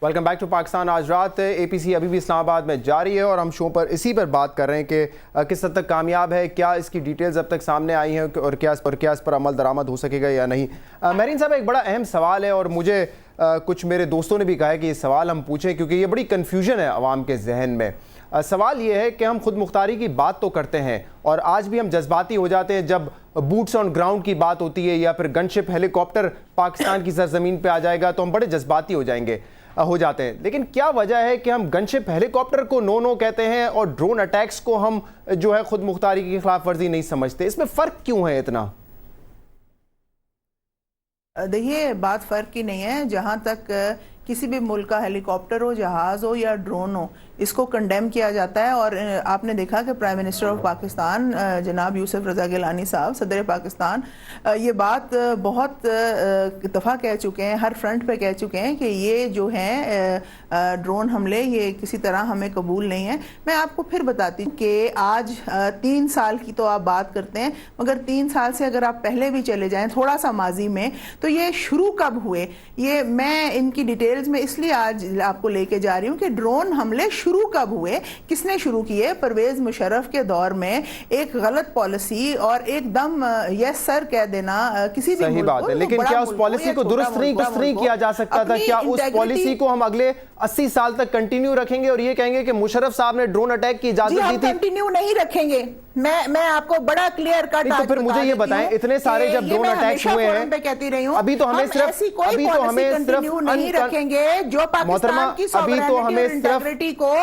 Welcome back to Pakistan. आज रात APC अभी भी इस्लामाबाद में जारी है और हम शो पर इसी पर बात कर रहे हैं कि किस हद तक कामयाब है, क्या इसकी डिटेल्स अब तक सामने आई हैं और क्या इस पर अमल दरामद हो सकेगा या नहीं। मेरीन साहब, एक बड़ा अहम सवाल है और मुझे कुछ मेरे दोस्तों ने भी कहा है कि ये सवाल हम पूछें क्योंकि ये बड़ी कन्फ्यूजन है आवाम के जहन में। सवाल ये है कि हम खुद मुख्तारी की बात तो करते हैं और आज भी हम जज्बाती हो जाते हैं जब बूट्स ऑन ग्राउंड की बात होती है या फिर गनशिप हेलीकॉप्टर पाकिस्तान की सरजमीन पे आ जाएगा तो हम बड़े जज्बाती हो जाते हैं। लेकिन क्या वजह है कि हम गनशिप हेलीकॉप्टर को नो कहते हैं और ड्रोन अटैक्स को हम जो है खुद मुख्तारी की खिलाफ वर्जी नहीं समझते? इसमें फ़र्क क्यों है इतना? देखिए, बात फ़र्क की नहीं है। जहाँ तक किसी भी मुल्क का हेलीकॉप्टर हो, जहाज़ हो या ड्रोन हो, इसको कंडेम किया जाता है। और आपने देखा कि प्राइम मिनिस्टर ऑफ पाकिस्तान जनाब यूसुफ रज़ा गिलानी साहब, सदर पाकिस्तान, ये बात बहुत दफ़ा कह चुके हैं, हर फ्रंट पे कह चुके हैं कि ये जो है ड्रोन हमले ये किसी तरह हमें कबूल नहीं है। मैं आपको फिर बताती हूँ कि आज 3 साल की तो आप बात करते हैं, मगर 3 साल से अगर आप पहले भी चले जाएं थोड़ा सा माजी में, तो ये शुरू कब हुए, ये मैं इनकी डिटेल्स में इसलिए आज आपको लेके जा रही हूँ कि ड्रोन हमले शुरू कब हुए, किसने शुरू किए। परवेज मुशर्रफ के दौर में एक गलत पॉलिसी और एकदम यस सर कह देना किसी भी सही बात है, लेकिन क्या उस पॉलिसी को दुरुस्त नहीं किया जा सकता था? क्या उस पॉलिसी को हम अगले 80 साल तक कंटिन्यू रखेंगे और ये कहेंगे कि मुशर्रफ साहब ने ड्रोन अटैक की इजाजत दी थी? कंटिन्यू नहीं रखेंगे। मैं आपको बड़ा क्लियर कट तो फिर मुझे ये बताएं, इतने सारे जब ड्रोन अटैक हुए हैं, कहती रही हूं, अभी तो हमें सिर्फ नहीं रखेंगे जो पाकिस्तान की सॉवरेनिटी और इंटीग्रिटी को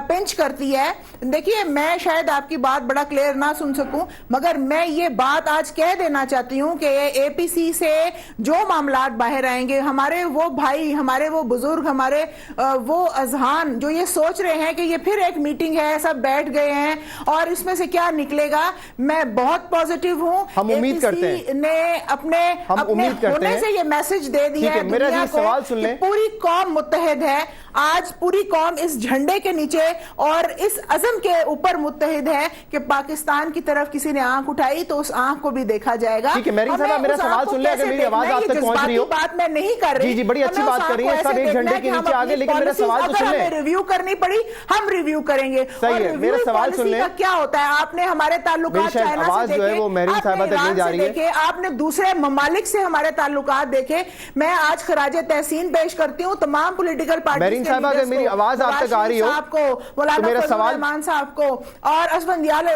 पिंच करती है। देखिए, मैं शायद आपकी बात बड़ा क्लियर ना सुन सकूं, मगर मैं ये बात आज कह देना चाहती हूं कि एपीसी से जो मामलात बाहर आएंगे, हमारे वो भाई, हमारे वो बुजुर्ग, हमारे वो अजहान जो ये सोच रहे हैं कि ये फिर एक मीटिंग है, सब बैठ गए हैं और इसमें से क्या निकलेगा, मैं बहुत पॉजिटिव हूं। हम उम्मीद करते हैं ने अपने होने से ये मैसेज दे दिया है दुनिया को कि पूरी कौम मुत्तहिद है। आज पूरी कौम इस झंडे के नीचे और इस अज़म के ऊपर मुत्तहिद है कि पाकिस्तान की तरफ किसी ने आंख उठाई तो उस आंख को भी देखा जाएगा। ठीक है, मेरी साहब, मेरा सवाल सुन ले, अगर मेरी आवाज आप तक पहुंच रही हो। बात मैं नहीं कर रही। जी, बड़ी अच्छी बात कर रही है, सब एक झंडे के नीचे आगे, लेकिन मेरा सवाल तो सुन ले। रिव्यू करनी पड़ी, हम रिव्यू करेंगे। सही है, मेरा सवाल सुन ले। क्या होता है, आपने हमारे ताल्लुकात चाइना से देखे, वो मेरीन साहिबा तक नहीं जा रही है, आपने दूसरे ममालिक से हमारे ताल्लुकात देखे। मैं आज खराज तहसीन पेश करती हूँ तमाम पॉलिटिकल पार्टी, मेरी आवाज आप तक आ रही हो आपको, मौलाना फजल रहमान साहब को और असफंदियाल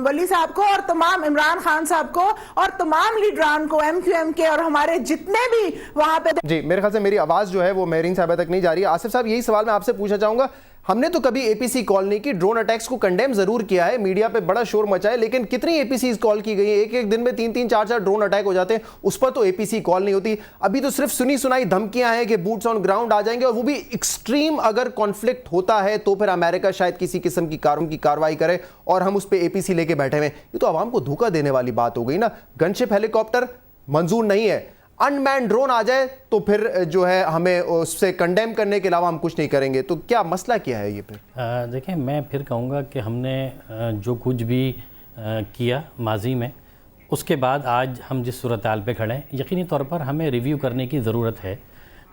वली साहब को और तमाम इमरान खान साहब को और तमाम लीडरान को, MQM के और हमारे जितने भी वहां पे। जी, मेरे ख्याल से मेरी आवाज जो है वो मेरीन साहिबा तक नहीं जा रही है। आसिफ साहब, यही सवाल मैं आपसे पूछना चाहूंगा। हमने तो कभी एपीसी कॉल नहीं की, ड्रोन अटैक्स को कंडेम जरूर किया है, मीडिया पे बड़ा शोर मचा है, लेकिन कितनी एपीसी कॉल की गई है? एक दिन में 3-3, 4-4 ड्रोन अटैक हो जाते हैं, उस पर तो एपीसी कॉल नहीं होती। अभी तो सिर्फ सुनी सुनाई धमकियां हैं कि बूट्स ऑन ग्राउंड आ जाएंगे, और वो भी एक्सट्रीम अगर कॉन्फ्लिक्ट होता है तो फिर अमेरिका शायद किसी किस्म की कार्रवाई करे और हम उस पर एपीसी लेके बैठे हुए। ये तो आवाम को धोखा देने वाली बात हो गई ना। गनशिप हेलीकॉप्टर मंजूर नहीं है, अनमैन ड्रोन आ जाए तो फिर जो है हमें उससे कंडेम करने के अलावा हम कुछ नहीं करेंगे। तो क्या मसला क्या है ये? फिर देखिए, मैं फिर कहूँगा कि हमने जो कुछ भी किया माजी में, उसके बाद आज हम जिस सूरत हाल पे खड़े हैं, यकीनी तौर पर हमें रिव्यू करने की ज़रूरत है।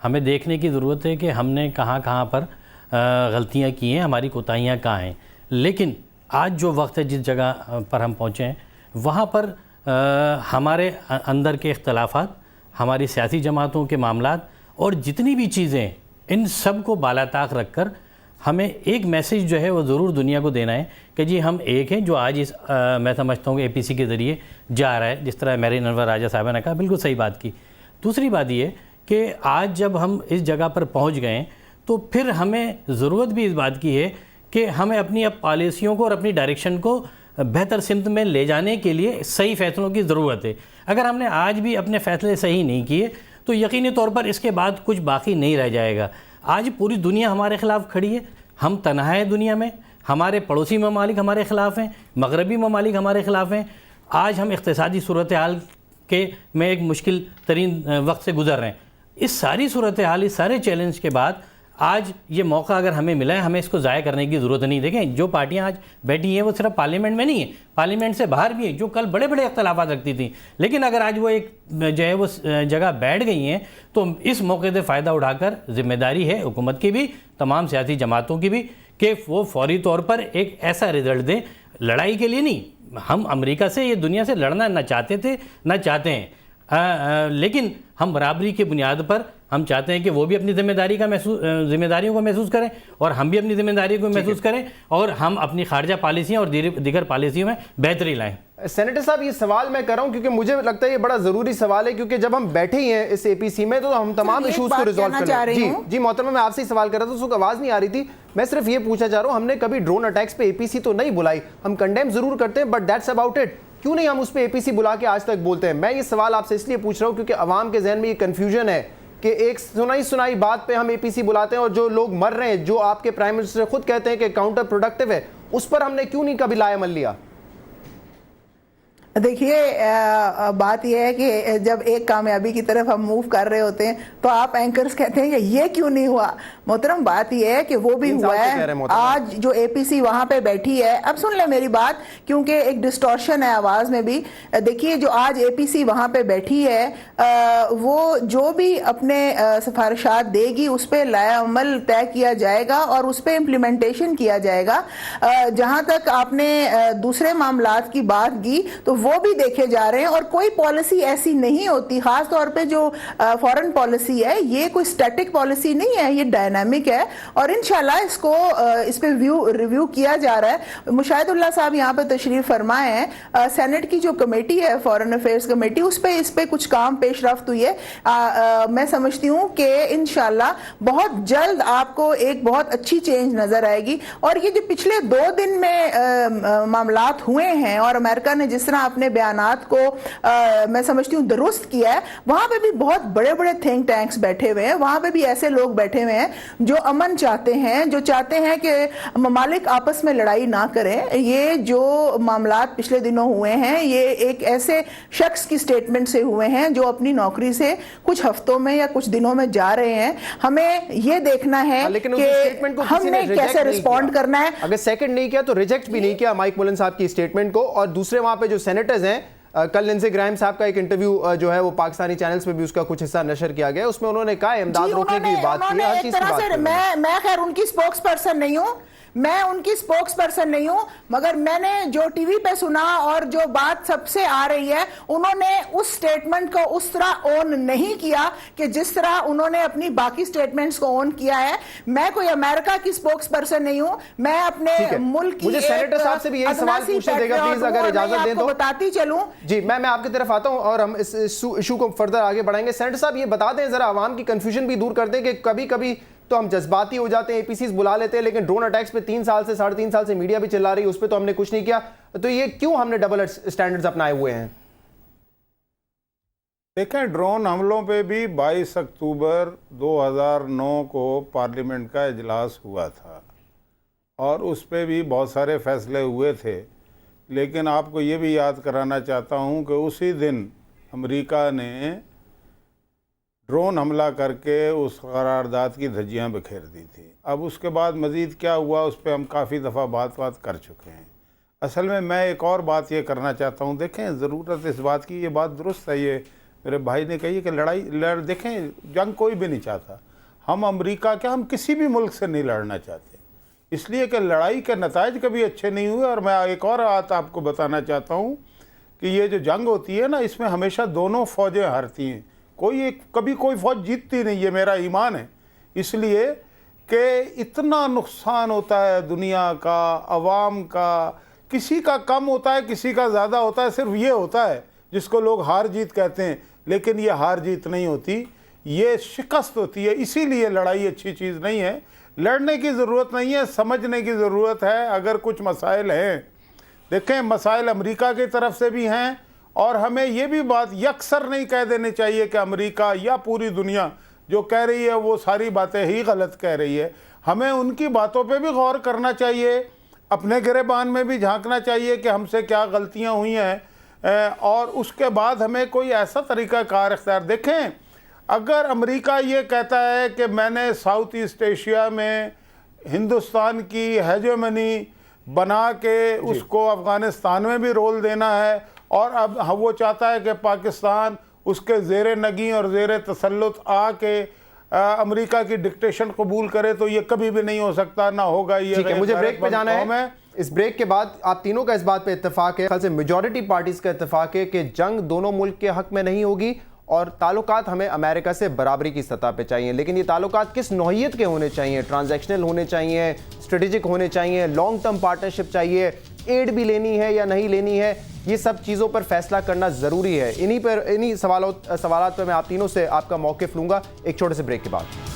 हमें देखने की ज़रूरत है कि हमने कहाँ पर गलतियाँ की हैं, हमारी कोताहियाँ कहाँ हैं। लेकिन आज जो वक्त है, जिस जगह पर हम पहुँचे हैं, वहाँ पर हमारे अंदर के इख्तलाफात, हमारी सियासी जमातों के मामलात और जितनी भी चीज़ें, इन सब को बालाताक रख कर हमें एक मैसेज जो है वो ज़रूर दुनिया को देना है कि जी हम एक हैं। जो आज इस मैं समझता हूँ कि एपीसी के ज़रिए जा रहा है, जिस तरह मेरीन अनवर राजा साहबा ने कहा, बिल्कुल सही बात की। दूसरी बात ये कि आज जब हम इस जगह पर पहुँच गए तो फिर हमें ज़रूरत भी इस बात की है कि हमें अपनी अब पॉलिसियों को और अपनी डायरेक्शन को बेहतर सिमत में ले जाने के लिए सही फ़ैसलों की ज़रूरत है। अगर हमने आज भी अपने फ़ैसले सही नहीं किए तो यकीनी तौर पर इसके बाद कुछ बाकी नहीं रह जाएगा। आज पूरी दुनिया हमारे ख़िलाफ़ खड़ी है, हम तन्हा हैं दुनिया में, हमारे पड़ोसी ममालिक हमारे ख़िलाफ़ हैं, मगरबी ममालिक हमारे ख़िलाफ़ हैं। आज हम इक़्तिसादी सूरत हाल के में एक मुश्किल तरीन वक्त से गुज़र रहे हैं। इस सारी सूरत हाल, इस सारे चैलेंज के बाद आज ये मौका अगर हमें मिला है, हमें इसको ज़ाया करने की ज़रूरत नहीं। देखें जो पार्टियां आज बैठी हैं वो सिर्फ पार्लियामेंट में नहीं है, पार्लियामेंट से बाहर भी है, जो कल बड़े बड़े अख्तलाफात रखती थी, लेकिन अगर आज वो एक जो है वो जगह बैठ गई हैं तो इस मौके से फ़ायदा उठाकर ज़िम्मेदारी है हुकूमत की भी, तमाम सियासी जमातों की भी, कि वो फौरी तौर पर एक ऐसा रिजल्ट दें। लड़ाई के लिए नहीं, हम अमेरिका से, ये दुनिया से लड़ना ना चाहते थे ना चाहते हैं, लेकिन हम बराबरी की बुनियाद पर हम चाहते हैं कि वो भी अपनी जिम्मेदारियों को महसूस करें और हम भी अपनी जिम्मेदारियों को महसूस करें और हम अपनी खारजा पॉलिसियाँ और दीगर पॉलिसियों में बेहतरी लाएं। सेनेटर साहब, ये सवाल मैं कर रहा हूं क्योंकि मुझे लगता है ये बड़ा जरूरी सवाल है, क्योंकि जब हम बैठे ही हैं इस एपीसी में तो हम तमाम इश्यूज को रिजॉल्व कर रहे हैं। जी मोहतरमा, मैं आपसे ही सवाल कर रहा था, उसको आवाज नहीं आ रही थी। मैं सिर्फ ये पूछना चाह रहा हूं, हमने कभी ड्रोन अटैक्स पे एपीसी तो नहीं बुलाई, हम कंडेम जरूर करते हैं, बट दैट्स अबाउट इट। क्यों नहीं हम उस पर एपीसी बुला के आज तक बोलते हैं? मैं ये सवाल आपसे इसलिए पूछ रहा हूं क्योंकि अवाम के जहन में ये कंफ्यूजन है कि एक सुनाई बात पे हम एपीसी बुलाते हैं और जो लोग मर रहे हैं, जो आपके प्राइम मिनिस्टर खुद कहते हैं कि काउंटर प्रोडक्टिव है, उस पर हमने क्यों नहीं कभी लाएमल लिया? देखिए, बात यह है कि जब एक कामयाबी की तरफ हम मूव कर रहे होते हैं तो आप एंकर्स कहते हैं कि ये क्यों नहीं हुआ। मोहतरम, बात यह है कि वो भी हुआ है। आज जो एपीसी वहां पे बैठी है, अब सुन ले मेरी बात, क्योंकि एक डिस्टॉर्शन है आवाज में भी। देखिए, जो आज एपीसी वहां पे बैठी है, वो जो भी अपने सिफारिशात देगी उस पर लाएअमल तय किया जाएगा और उस पर इम्प्लीमेंटेशन किया जाएगा। जहां तक आपने दूसरे मामलात की बात की तो वो भी देखे जा रहे हैं और कोई पॉलिसी ऐसी नहीं होती, खास तौर पे जो फॉरेन पॉलिसी है, ये कोई स्टैटिक पॉलिसी नहीं है, ये डायनामिक है और इंशाल्लाह इसको इस पे रिव्यू किया जा रहा है। मुशाहिदुल्लाह साहब यहाँ पे तशरीफ फरमाए हैं। सेनेट की जो कमेटी है, फॉरेन अफेयर्स कमेटी, इस पे कुछ काम पेश रफ्त हुई है। मैं समझती हूँ कि इंशाल्लाह बहुत जल्द आपको एक बहुत अच्छी चेंज नजर आएगी। और ये जो पिछले 2 दिन में मामलात हुए हैं और अमेरिका ने जिस तरह अपने बयानात को मैं समझती हूँ दुरुस्त किया है, वहां पे भी बहुत बड़े बड़े थिंक टैंक्स बैठे हुए हैं, वहां पे भी ऐसे लोग बैठे हुए हैं जो अमन चाहते हैं, जो चाहते हैं कि ममालिक आपस में लड़ाई ना करें। ये जो मामलात पिछले दिनों हुए हैं, ये एक ऐसे शख्स की स्टेटमेंट से हुए हैं जो अपनी नौकरी से कुछ हफ्तों में या कुछ दिनों में जा रहे हैं। हमें ये देखना है कि हमने कैसे रिस्पॉन्ड करना है। अगर सेकंड नहीं किया तो रिजेक्ट भी नहीं किया माइक मुलन साहब की स्टेटमेंट को। और दूसरे वहां पे जो सेनेटर्स हैं, कल लिंडसे ग्राहम साहब का एक इंटरव्यू जो है वो पाकिस्तानी चैनल्स में भी उसका कुछ हिस्सा नशर किया गया, उसमें उन्होंने कहा इमदाद रोकने की बात की, हर चीज की बात की। मैं खैर उनकी स्पोक्स पर्सन नहीं हूं, मगर मैंने जो टीवी पे सुना और जो बात सबसे आ रही है, उन्होंने उस स्टेटमेंट को उस तरह ओन नहीं किया कि जिस तरह उन्होंने अपनी बाकी स्टेटमेंट्स को ओन किया है। मैं कोई अमेरिका की स्पोक्स पर्सन नहीं हूं, मैं अपने मुल्क की, मुझे सेनेटर साहब से भी यही सवाल पूछने देगा प्लीज, अगर इजाजत दें तो बताती चलूं। जी, मैं आपकी तरफ आता हूं और हम इस इशू को फर्दर आगे बढ़ाएंगे। सेनेटर साहब, ये बता दें जरा, आवाम की कंफ्यूजन भी दूर कर दें कि कभी कभी तो हम जज्बाती हो जाते हैं, एपीसीज बुला लेते हैं, लेकिन ड्रोन अटैक्स पे 3 साल से 3.5 साल से मीडिया भी चिल्ला रही है, उस पर तो हमने कुछ नहीं किया। तो ये क्यों हमने डबल स्टैंडर्ड्स अपनाए हुए हैं? देखें, ड्रोन हमलों पे भी 22 अक्टूबर 2009 को पार्लियामेंट का इजलास हुआ था और उस पे भी बहुत सारे फैसले हुए थे। लेकिन आपको ये भी याद कराना चाहता हूँ कि उसी दिन अमेरिका ने ड्रोन हमला करके उस करारदाद की धज्जियाँ बिखेर दी थी। अब उसके बाद मज़ीद क्या हुआ उस पर हम काफ़ी दफ़ा बात कर चुके हैं। असल में मैं एक और बात ये करना चाहता हूँ, देखें ज़रूरत इस बात की, ये बात दुरुस्त है, ये मेरे भाई ने कही कि देखें जंग कोई भी नहीं चाहता। हम अमेरिका क्या, हम किसी भी मुल्क से नहीं लड़ना चाहते, इसलिए कि लड़ाई के नताइज कभी अच्छे नहीं हुए। और मैं एक और बात आपको बताना चाहता हूँ कि ये जो जंग होती है ना, इसमें हमेशा दोनों फ़ौजें हारती हैं, कभी कोई फ़ौज जीतती नहीं, ये मेरा ईमान है। इसलिए कि इतना नुकसान होता है दुनिया का, अवाम का, किसी का कम होता है किसी का ज़्यादा होता है, सिर्फ ये होता है जिसको लोग हार जीत कहते हैं, लेकिन ये हार जीत नहीं होती, ये शिकस्त होती है। इसीलिए लड़ाई अच्छी चीज़ नहीं है, लड़ने की ज़रूरत नहीं है, समझने की ज़रूरत है। अगर कुछ मसाइल हैं, देखें मसाइल अमेरिका की तरफ से भी हैं और हमें ये भी बात यकसर नहीं कह देनी चाहिए कि अमेरिका या पूरी दुनिया जो कह रही है वो सारी बातें ही गलत कह रही है। हमें उनकी बातों पे भी गौर करना चाहिए, अपने गिरेबान में भी झांकना चाहिए कि हमसे क्या गलतियां हुई हैं और उसके बाद हमें कोई ऐसा तरीक़ाकार इख्तियार। देखें, अगर अमेरिका ये कहता है कि मैंने साउथ ईस्ट एशिया में हिंदुस्तान की हेजेमनी बना के उसको अफ़गानिस्तान में भी रोल देना है, और अब वो चाहता है कि पाकिस्तान उसके ज़ेर नगी और ज़ेर तसल्लुत आके अमेरिका की डिक्टेशन कबूल करे, तो ये कभी भी नहीं हो सकता, ना होगा। ये ठीक है, मुझे ब्रेक पे जाना है। इस ब्रेक के बाद आप तीनों का इस बात पे इत्तेफाक है, खास से मेजॉरिटी पार्टीज का इत्तेफाक है कि जंग दोनों मुल्क के हक में नहीं होगी और ताल्लुकात हमें अमेरिका से बराबरी की सतह पे चाहिए। लेकिन ये ताल्लुकात किस नौइयत के होने चाहिए? ट्रांजैक्शनल होने चाहिए, स्ट्रेटेजिक होने चाहिए, लॉन्ग टर्म पार्टनरशिप चाहिए, एड भी लेनी है या नहीं लेनी है, ये सब चीज़ों पर फैसला करना ज़रूरी है। इन्हीं सवालात पर मैं आप तीनों से आपका मौक़िफ़ लूँगा एक छोटे से ब्रेक के बाद।